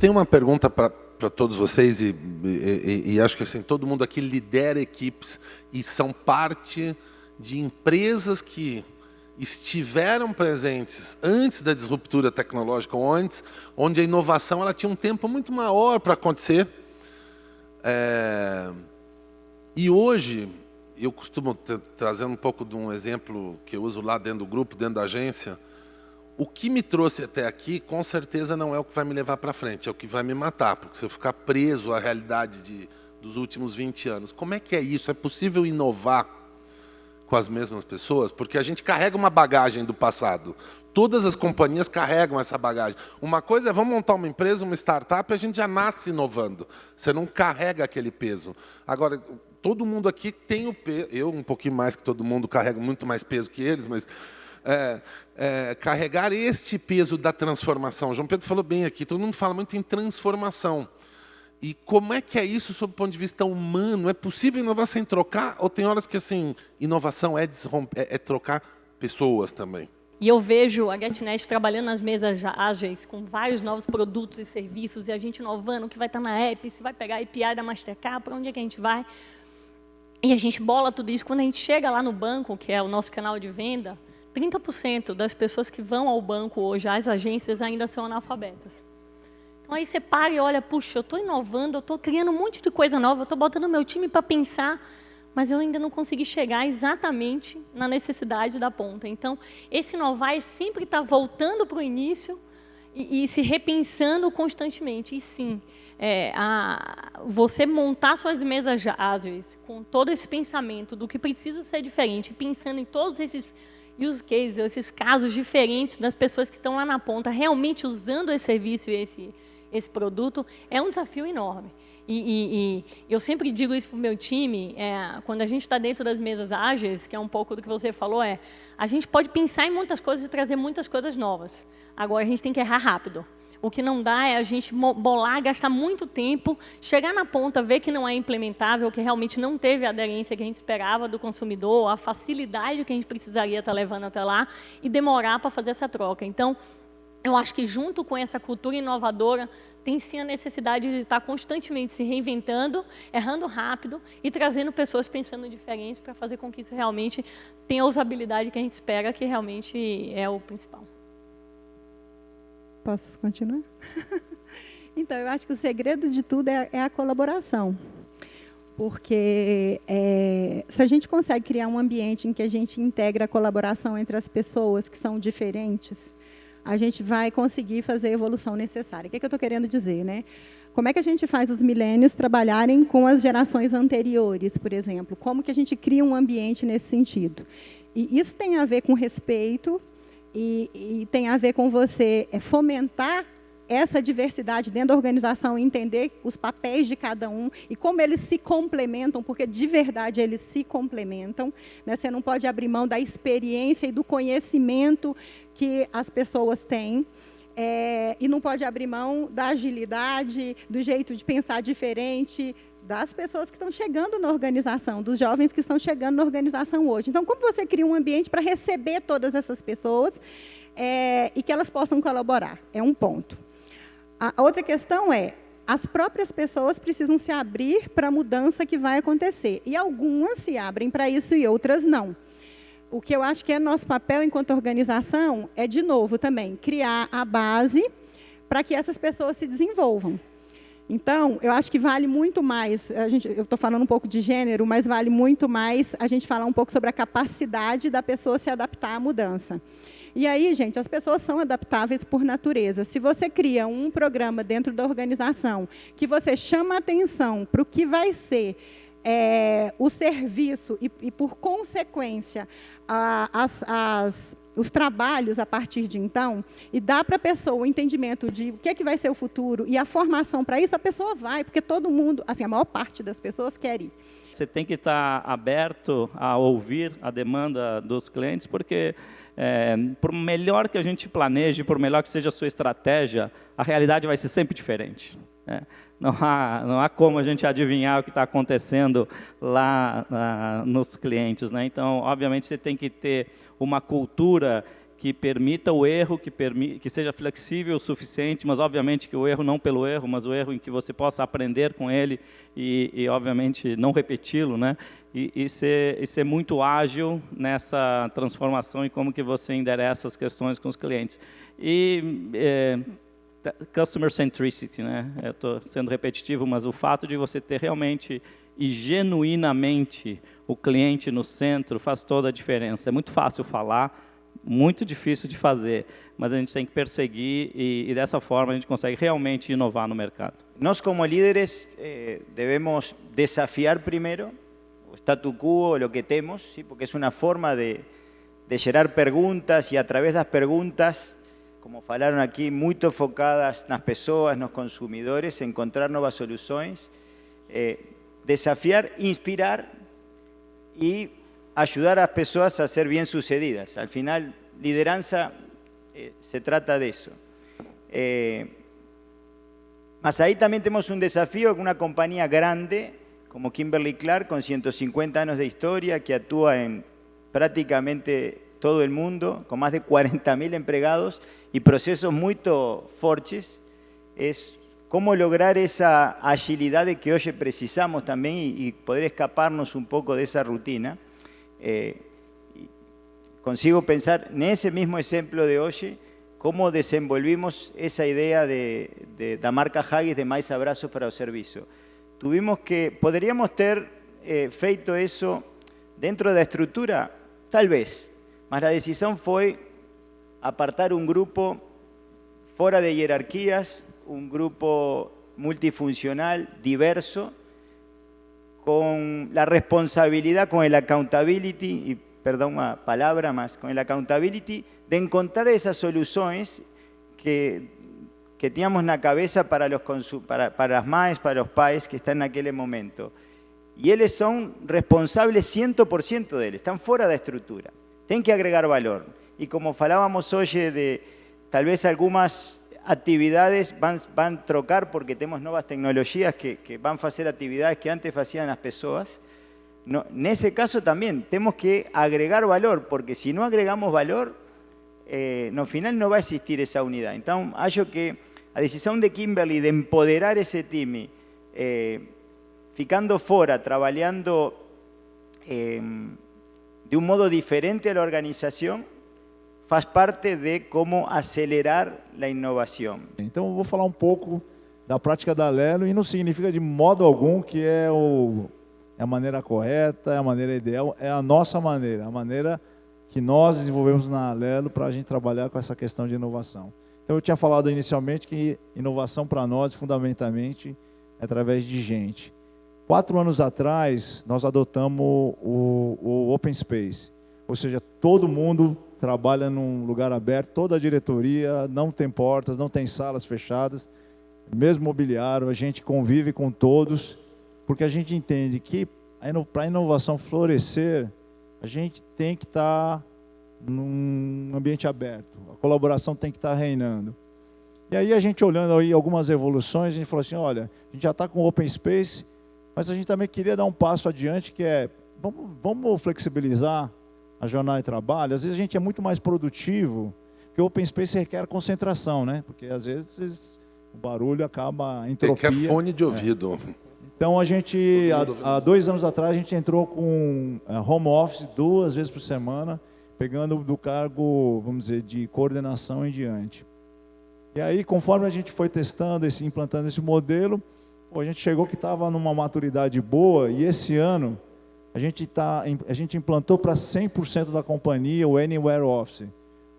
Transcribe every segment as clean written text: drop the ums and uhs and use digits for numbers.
tenho uma pergunta para todos vocês e acho que assim, todo mundo aqui lidera equipes e são parte de empresas que estiveram presentes antes da disruptura tecnológica, ou antes, onde a inovação ela tinha um tempo muito maior para acontecer. E hoje, eu costumo trazer um pouco de um exemplo que eu uso lá dentro do grupo, dentro da agência. O que me trouxe até aqui, com certeza, não é o que vai me levar para frente, é o que vai me matar, porque se eu ficar preso à realidade dos últimos 20 anos, como é que é isso? É possível inovar com as mesmas pessoas? Porque a gente carrega uma bagagem do passado. Todas as companhias carregam essa bagagem. Uma coisa é, vamos montar uma empresa, uma startup, a gente já nasce inovando. Você não carrega aquele peso. Agora, todo mundo aqui tem o peso, eu um pouquinho mais que todo mundo, carrego muito mais peso que eles, mas carregar este peso da transformação. O João Pedro falou bem aqui, todo mundo fala muito em transformação. E como é que é isso sob o ponto de vista humano? É possível inovar sem trocar? Ou tem horas que assim, inovação é trocar pessoas também? E eu vejo a GetNet trabalhando nas mesas ágeis, com vários novos produtos e serviços, e a gente inovando o que vai estar na app, se vai pegar a API da Mastercard, para onde é que a gente vai. E a gente bola tudo isso. Quando a gente chega lá no banco, que é o nosso canal de venda, 30% das pessoas que vão ao banco hoje, às agências, ainda são analfabetas. Então aí você para e olha, puxa, eu estou inovando, eu estou criando um monte de coisa nova, eu estou botando meu time para pensar, mas eu ainda não consegui chegar exatamente na necessidade da ponta. Então, esse inovar é sempre estar voltando para o início e se repensando constantemente. E sim, você montar suas mesas ágeis com todo esse pensamento do que precisa ser diferente, pensando em todos esses use cases, esses casos diferentes das pessoas que estão lá na ponta, realmente usando esse serviço e esse produto, é um desafio enorme. E eu sempre digo isso para o meu time, quando a gente está dentro das mesas ágeis, que é um pouco do que você falou, a gente pode pensar em muitas coisas e trazer muitas coisas novas. Agora, a gente tem que errar rápido. O que não dá é a gente bolar, gastar muito tempo, chegar na ponta, ver que não é implementável, que realmente não teve a aderência que a gente esperava do consumidor, a facilidade que a gente precisaria estar levando até lá, e demorar para fazer essa troca. Então, eu acho que junto com essa cultura inovadora, tem sim a necessidade de estar constantemente se reinventando, errando rápido e trazendo pessoas pensando diferentes para fazer com que isso realmente tenha a usabilidade que a gente espera, que realmente é o principal. Posso continuar? Então, eu acho que o segredo de tudo é a colaboração. Porque se a gente consegue criar um ambiente em que a gente integra a colaboração entre as pessoas que são diferentes, a gente vai conseguir fazer a evolução necessária. O que eu estou querendo dizer, né? Como é que a gente faz os milênios trabalharem com as gerações anteriores, por exemplo? Como que a gente cria um ambiente nesse sentido? E isso tem a ver com respeito e tem a ver com você fomentar essa diversidade dentro da organização, entender os papéis de cada um e como eles se complementam, porque de verdade eles se complementam, né? Você não pode abrir mão da experiência e do conhecimento que as pessoas têm, e não pode abrir mão da agilidade, do jeito de pensar diferente das pessoas que estão chegando na organização, dos jovens que estão chegando na organização hoje. Então, como você cria um ambiente para receber todas essas pessoas e que elas possam colaborar? É um ponto. A outra questão as próprias pessoas precisam se abrir para a mudança que vai acontecer. E algumas se abrem para isso e outras não. O que eu acho que é nosso papel enquanto organização é, de novo, também, criar a base para que essas pessoas se desenvolvam. Então, eu acho que vale muito mais, eu estou falando um pouco de gênero, mas vale muito mais a gente falar um pouco sobre a capacidade da pessoa se adaptar à mudança. E aí, gente, as pessoas são adaptáveis por natureza. Se você cria um programa dentro da organização que você chama a atenção para o que vai ser o serviço e por consequência, os trabalhos a partir de então, e dá para a pessoa o entendimento de o que é que vai ser o futuro e a formação para isso, a pessoa vai, porque todo mundo, assim, a maior parte das pessoas quer ir. Você tem que estar aberto a ouvir a demanda dos clientes, porque por melhor que a gente planeje, por melhor que seja a sua estratégia, a realidade vai ser sempre diferente. Não há como a gente adivinhar o que está acontecendo lá nos clientes, né? Então, obviamente, você tem que ter uma cultura que permita o erro, que seja flexível o suficiente, mas obviamente que o erro não pelo erro, mas o erro em que você possa aprender com ele e obviamente não repeti-lo, né? E ser muito ágil nessa transformação e como que você endereça as questões com os clientes. E customer centricity, né? Eu estou sendo repetitivo, mas o fato de você ter realmente e genuinamente o cliente no centro faz toda a diferença. É muito fácil falar, muito difícil de fazer, mas a gente tem que perseguir e dessa forma a gente consegue realmente inovar no mercado. Nós, como líderes, devemos desafiar primeiro o statu quo, lo que temos, ¿sí? Porque es una forma de gerar perguntas e, a través das perguntas, como falaram aqui, muito focadas nas pessoas, nos consumidores, encontrar novas soluções, desafiar, inspirar e ayudar a las personas a ser bien sucedidas. Al final, lideranza se trata de eso. Mas ahí también tenemos un desafío con una compañía grande como Kimberly-Clark, con 150 años de historia, que actúa en prácticamente todo el mundo, con más de 40.000 empregados y procesos muy fortes. Es cómo lograr esa agilidad de que hoy precisamos también y poder escaparnos un poco de esa rutina. Consigo pensar en ese mismo ejemplo de hoy, cómo desenvolvimos esa idea de la marca Haggis de mais abrazos para el servicio. Podríamos ter feito eso dentro de la estructura, tal vez, mas la decisión fue apartar un grupo fuera de jerarquías, un grupo multifuncional, diverso, con la responsabilidad, con el accountability, y perdón una palabra más, con el accountability, de encontrar esas soluciones que teníamos en la cabeza para las MAES, para los PAES que están en aquel momento. Y ellos son responsables 100% de él, están fuera de estructura, tienen que agregar valor. Y como falábamos hoy de tal vez algunas actividades van a trocar porque tenemos nuevas tecnologías que van a hacer actividades que antes hacían las personas. No, en ese caso también tenemos que agregar valor, porque si no agregamos valor, no final no va a existir esa unidad. Entonces, acho que la decisión de Kimberly de empoderar ese time, ficando fuera, trabajando de un modo diferente a la organización, faz parte de como acelerar a inovação. Então, eu vou falar um pouco da prática da Alelo e não significa de modo algum que é a maneira correta, é a maneira ideal, é a nossa maneira, a maneira que nós desenvolvemos na Alelo para a gente trabalhar com essa questão de inovação. Então, eu tinha falado inicialmente que inovação para nós, fundamentalmente, é através de gente. 4 anos atrás, nós adotamos o Open Space, ou seja, todo mundo trabalha num lugar aberto, toda a diretoria, não tem portas, não tem salas fechadas, mesmo mobiliário, a gente convive com todos, porque a gente entende que para a inovação florescer, a gente tem que estar num ambiente aberto, a colaboração tem que estar reinando. E aí a gente olhando aí algumas evoluções, a gente falou assim, olha, a gente já está com o Open Space, mas a gente também queria dar um passo adiante, que é, vamos flexibilizar a jornada de trabalho. Às vezes a gente é muito mais produtivo, porque o Open Space requer concentração, né? Porque às vezes o barulho acaba a entropia. Requer fone de ouvido. Então a gente, há 2 anos atrás, a gente entrou com home office 2 vezes por semana, pegando do cargo, vamos dizer, de coordenação em diante. E aí, conforme a gente foi testando, implantando esse modelo, a gente chegou que estava numa maturidade boa, e esse ano a gente implantou para 100% da companhia o Anywhere Office,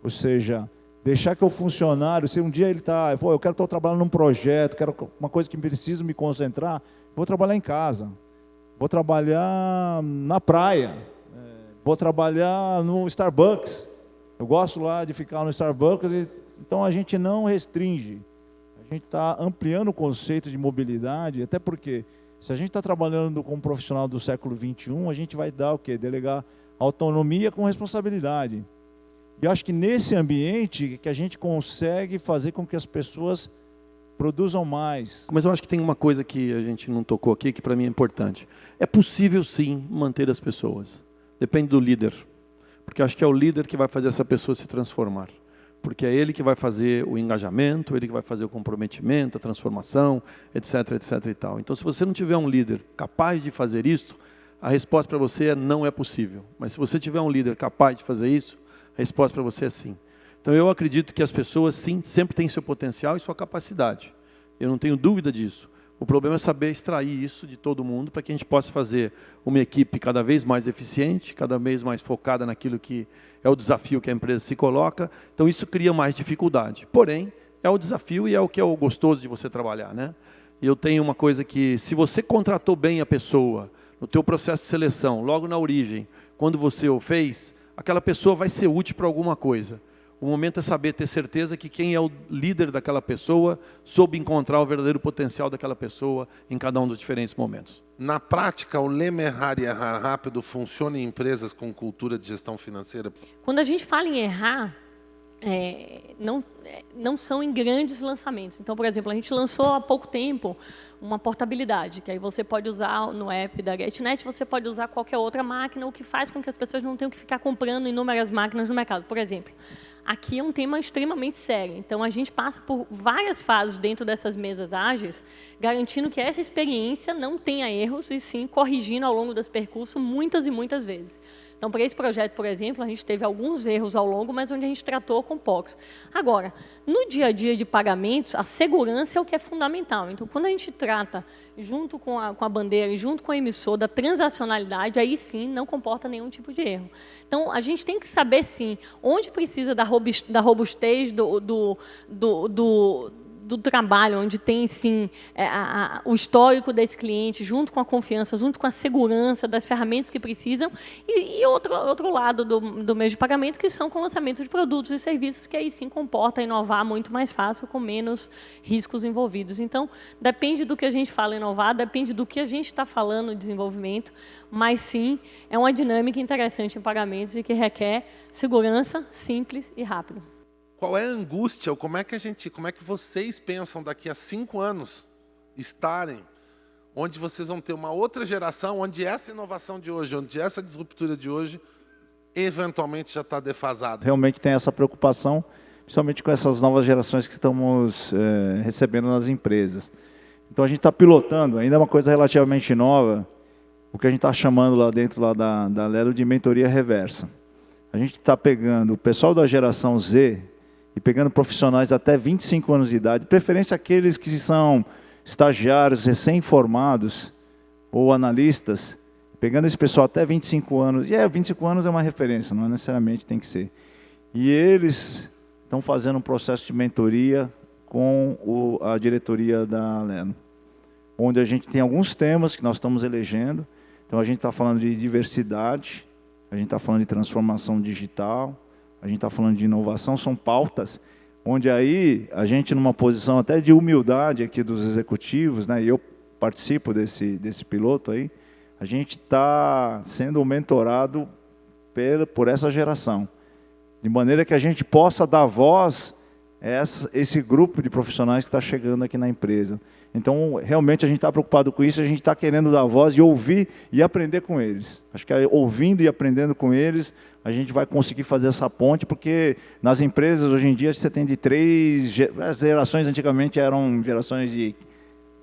ou seja, deixar que o funcionário, se um dia ele está, eu quero estar trabalhando num projeto, quero uma coisa que preciso me concentrar, vou trabalhar em casa, vou trabalhar na praia, vou trabalhar no Starbucks, eu gosto lá de ficar no Starbucks, então a gente não restringe, a gente está ampliando o conceito de mobilidade, até porque se a gente está trabalhando como profissional do século XXI, a gente vai dar o quê? Delegar autonomia com responsabilidade. E eu acho que nesse ambiente que a gente consegue fazer com que as pessoas produzam mais. Mas eu acho que tem uma coisa que a gente não tocou aqui, que para mim é importante. É possível sim manter as pessoas. Depende do líder. Porque acho que é o líder que vai fazer essa pessoa se transformar. Porque é ele que vai fazer o engajamento, ele que vai fazer o comprometimento, a transformação, etc, etc e tal. Então, se você não tiver um líder capaz de fazer isso, a resposta para você é não é possível. Mas se você tiver um líder capaz de fazer isso, a resposta para você é sim. Então, eu acredito que as pessoas, sim, sempre têm seu potencial e sua capacidade. Eu não tenho dúvida disso. O problema é saber extrair isso de todo mundo para que a gente possa fazer uma equipe cada vez mais eficiente, cada vez mais focada naquilo que é o desafio que a empresa se coloca. Então, isso cria mais dificuldade. Porém, é o desafio e é o que é o gostoso de você trabalhar, né? E eu tenho uma coisa que, se você contratou bem a pessoa, no teu processo de seleção, logo na origem, quando você o fez, aquela pessoa vai ser útil para alguma coisa. O momento é saber, ter certeza que quem é o líder daquela pessoa soube encontrar o verdadeiro potencial daquela pessoa em cada um dos diferentes momentos. Na prática, o lema errar e errar rápido funciona em empresas com cultura de gestão financeira? Quando a gente fala em errar, não são em grandes lançamentos. Então, por exemplo, a gente lançou há pouco tempo uma portabilidade, que aí você pode usar no app da GetNet, você pode usar qualquer outra máquina, o que faz com que as pessoas não tenham que ficar comprando inúmeras máquinas no mercado. Por exemplo, aqui é um tema extremamente sério. Então, a gente passa por várias fases dentro dessas mesas ágeis, garantindo que essa experiência não tenha erros e sim corrigindo ao longo desse percurso muitas e muitas vezes. Então, para esse projeto, por exemplo, a gente teve alguns erros ao longo, mas onde a gente tratou com poucos. Agora, no dia a dia de pagamentos, a segurança é o que é fundamental. Então, quando a gente trata, junto com a bandeira e junto com o emissor, da transacionalidade, aí sim não comporta nenhum tipo de erro. Então, a gente tem que saber, sim, onde precisa da robustez do trabalho, onde tem, sim, o histórico desse cliente, junto com a confiança, junto com a segurança das ferramentas que precisam, e outro lado do meio de pagamento, que são com o lançamento de produtos e serviços, que aí sim comporta inovar muito mais fácil, com menos riscos envolvidos. Então, depende do que a gente fala inovar, depende do que a gente está falando de desenvolvimento, mas sim, é uma dinâmica interessante em pagamentos e que requer segurança, simples e rápido. Qual é a angústia, ou como é que vocês pensam daqui a 5 anos estarem, onde vocês vão ter uma outra geração, onde essa inovação de hoje, onde essa disruptura de hoje, eventualmente já está defasada? Realmente tem essa preocupação, principalmente com essas novas gerações que estamos recebendo nas empresas. Então a gente está pilotando, ainda é uma coisa relativamente nova, o que a gente está chamando lá dentro da Lelo de mentoria reversa. A gente está pegando o pessoal da geração Z, e pegando profissionais até 25 anos de idade, de preferência aqueles que são estagiários, recém-formados ou analistas, pegando esse pessoal até 25 anos, 25 anos é uma referência, não necessariamente tem que ser. E eles estão fazendo um processo de mentoria com a diretoria da Leno, onde a gente tem alguns temas que nós estamos elegendo. Então a gente está falando de diversidade, a gente está falando de transformação digital, a gente está falando de inovação, são pautas onde aí a gente, numa posição até de humildade aqui dos executivos, né, e eu participo desse piloto aí, a gente está sendo mentorado por essa geração, de maneira que a gente possa dar voz a esse grupo de profissionais que está chegando aqui na empresa. Então, realmente, a gente está preocupado com isso, a gente está querendo dar voz e ouvir e aprender com eles. Acho que ouvindo e aprendendo com eles, a gente vai conseguir fazer essa ponte, porque nas empresas, hoje em dia, você tem de 3 gerações, antigamente eram gerações de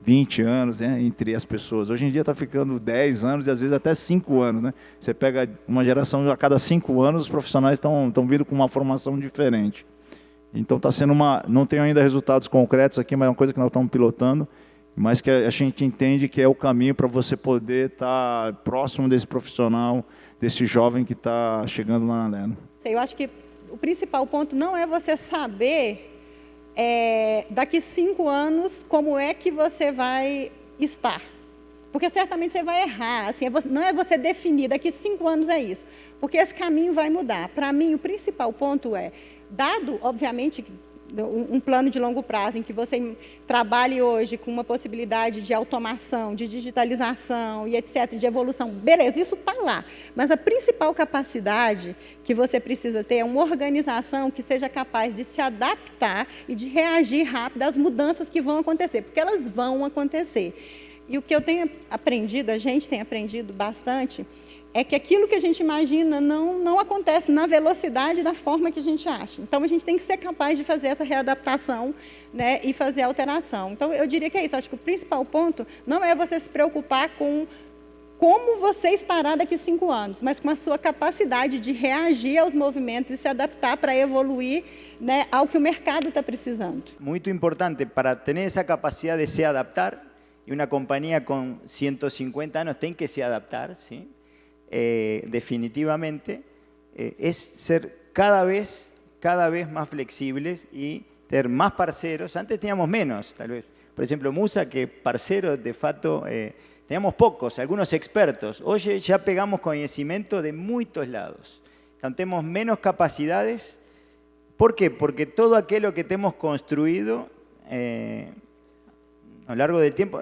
20 anos, né, entre as pessoas. Hoje em dia está ficando 10 anos e às vezes até 5 anos. Né? Você pega uma geração, a cada 5 anos, os profissionais estão vindo com uma formação diferente. Então está sendo não tenho ainda resultados concretos aqui, mas é uma coisa que nós estamos pilotando, mas que a gente entende que é o caminho para você poder estar próximo desse profissional, desse jovem que está chegando lá na Leno. Eu acho que o principal ponto não é você saber daqui 5 anos como é que você vai estar. Porque certamente você vai errar, assim, não é você definir, daqui 5 anos é isso. Porque esse caminho vai mudar. Para mim, o principal ponto dado, obviamente, um plano de longo prazo em que você trabalhe hoje com uma possibilidade de automação, de digitalização e etc., de evolução, beleza, isso está lá. Mas a principal capacidade que você precisa ter é uma organização que seja capaz de se adaptar e de reagir rápido às mudanças que vão acontecer, porque elas vão acontecer. E o que eu tenho aprendido, a gente tem aprendido bastante, é que aquilo que a gente imagina não acontece na velocidade, da forma que a gente acha. Então, a gente tem que ser capaz de fazer essa readaptação, né, e fazer a alteração. Então, eu diria que é isso. Acho que o principal ponto não é você se preocupar com como você estará daqui a 5 anos, mas com a sua capacidade de reagir aos movimentos e se adaptar para evoluir, né, ao que o mercado está precisando. Muito importante para ter essa capacidade de se adaptar, e uma companhia com 150 anos tem que se adaptar, ¿sí? Definitivamente, es ser cada vez más flexibles y tener más parceros. Antes teníamos menos, tal vez. Por ejemplo, Musa, que parceros de facto teníamos pocos, algunos expertos. Hoy ya pegamos conocimiento de muchos lados. Tenemos menos capacidades. ¿Por qué? Porque todo aquello que hemos construido a lo largo del tiempo,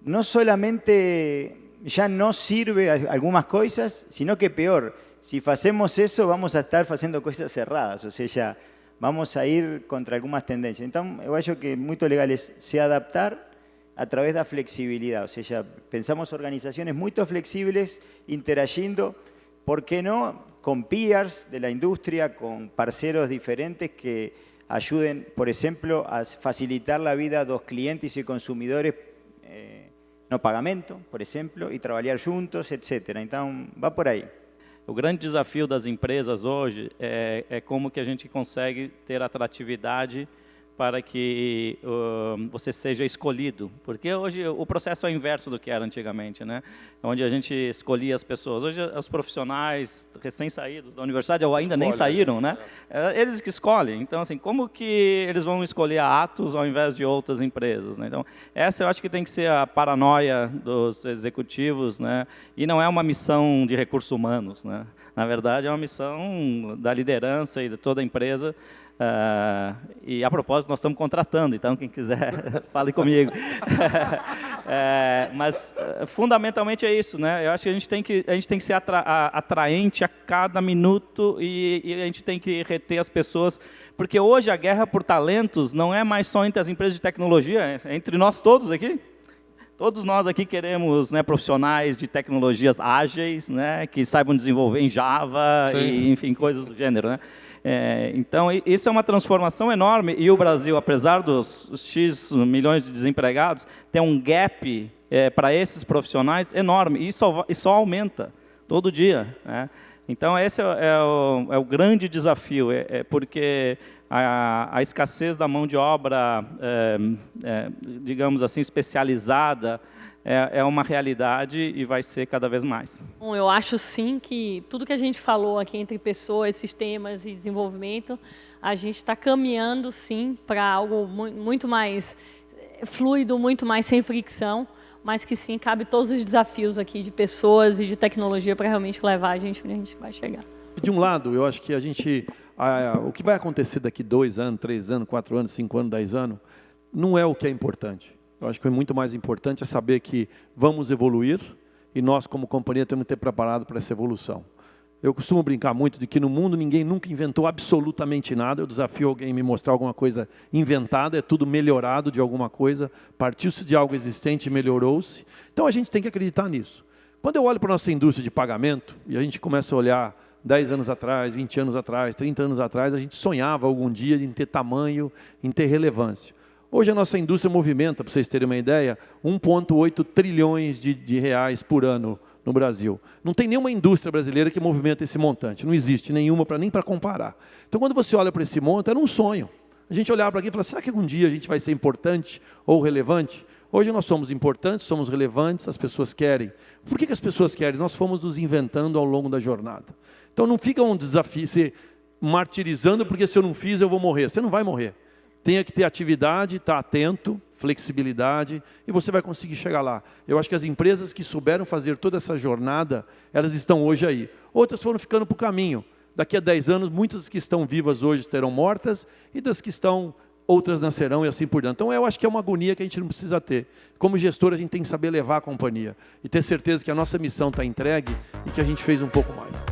no solamente ya no sirve algunas cosas, sino que peor, si hacemos eso vamos a estar haciendo cosas cerradas, o sea, ya vamos a ir contra algunas tendencias. Entonces, yo acho que muy legal es se adaptar a través de la flexibilidad, o sea, ya pensamos organizaciones muy flexibles, interagiendo, ¿por qué no?, con peers de la industria, con parceros diferentes que ayuden, por ejemplo, a facilitar la vida a los clientes y consumidores no pagamento, por exemplo, e trabalhar juntos, etc. Então, vá por aí. O grande desafio das empresas hoje é como que a gente consegue ter atratividade para que você seja escolhido. Porque hoje o processo é o inverso do que era antigamente, né? Onde a gente escolhia as pessoas. Hoje os profissionais recém-saídos da universidade, ou ainda nem saíram, né? Eles que escolhem. Então, assim, como que eles vão escolher a Atos ao invés de outras empresas, né? Então, essa eu acho que tem que ser a paranoia dos executivos, né? E não é uma missão de recursos humanos, né? Na verdade, é uma missão da liderança e de toda a empresa. E a propósito, nós estamos contratando, então quem quiser, fale comigo. Mas fundamentalmente é isso, né? Eu acho que a gente tem que ser atraente a cada minuto e a gente tem que reter as pessoas, porque hoje a guerra por talentos não é mais só entre as empresas de tecnologia, é entre nós todos aqui. Todos nós aqui queremos, né, profissionais de tecnologias ágeis, né, que saibam desenvolver em Java, e, enfim, coisas do gênero, né? Então, isso é uma transformação enorme, e o Brasil, apesar dos X milhões de desempregados, tem um gap para esses profissionais enorme, e só aumenta todo dia, né? Então, esse é o grande desafio, porque a escassez da mão de obra, digamos assim, especializada, é uma realidade e vai ser cada vez mais. Bom, eu acho sim que tudo que a gente falou aqui entre pessoas, sistemas e desenvolvimento, a gente está caminhando sim para algo muito mais fluido, muito mais sem fricção, mas que sim, cabe todos os desafios aqui de pessoas e de tecnologia para realmente levar a gente onde a gente vai chegar. De um lado, eu acho que o que vai acontecer daqui 2 anos, 3 anos, 4 anos, 5 anos, 10 anos, não é o que é importante. Eu acho que é muito mais importante saber que vamos evoluir e nós, como companhia, temos que ter preparado para essa evolução. Eu costumo brincar muito de que no mundo ninguém nunca inventou absolutamente nada. Eu desafio alguém a me mostrar alguma coisa inventada, é tudo melhorado de alguma coisa, partiu-se de algo existente e melhorou-se. Então a gente tem que acreditar nisso. Quando eu olho para a nossa indústria de pagamento, e a gente começa a olhar 10 anos atrás, 20 anos atrás, 30 anos atrás, a gente sonhava algum dia em ter tamanho, em ter relevância. Hoje a nossa indústria movimenta, para vocês terem uma ideia, 1,8 trilhões de reais por ano no Brasil. Não tem nenhuma indústria brasileira que movimenta esse montante, não existe nenhuma nem para comparar. Então quando você olha para esse monte, era um sonho. A gente olhava para aqui e falava, será que algum dia a gente vai ser importante ou relevante? Hoje nós somos importantes, somos relevantes, as pessoas querem. Por que as pessoas querem? Nós fomos nos inventando ao longo da jornada. Então não fica um desafio, se martirizando, porque se eu não fiz eu vou morrer. Você não vai morrer. Tenha que ter atividade, estar atento, flexibilidade, e você vai conseguir chegar lá. Eu acho que as empresas que souberam fazer toda essa jornada, elas estão hoje aí. Outras foram ficando para o caminho. Daqui a 10 anos, muitas que estão vivas hoje terão mortas, e das que estão, outras nascerão e assim por diante. Então eu acho que é uma agonia que a gente não precisa ter. Como gestor, a gente tem que saber levar a companhia, e ter certeza que a nossa missão está entregue, e que a gente fez um pouco mais.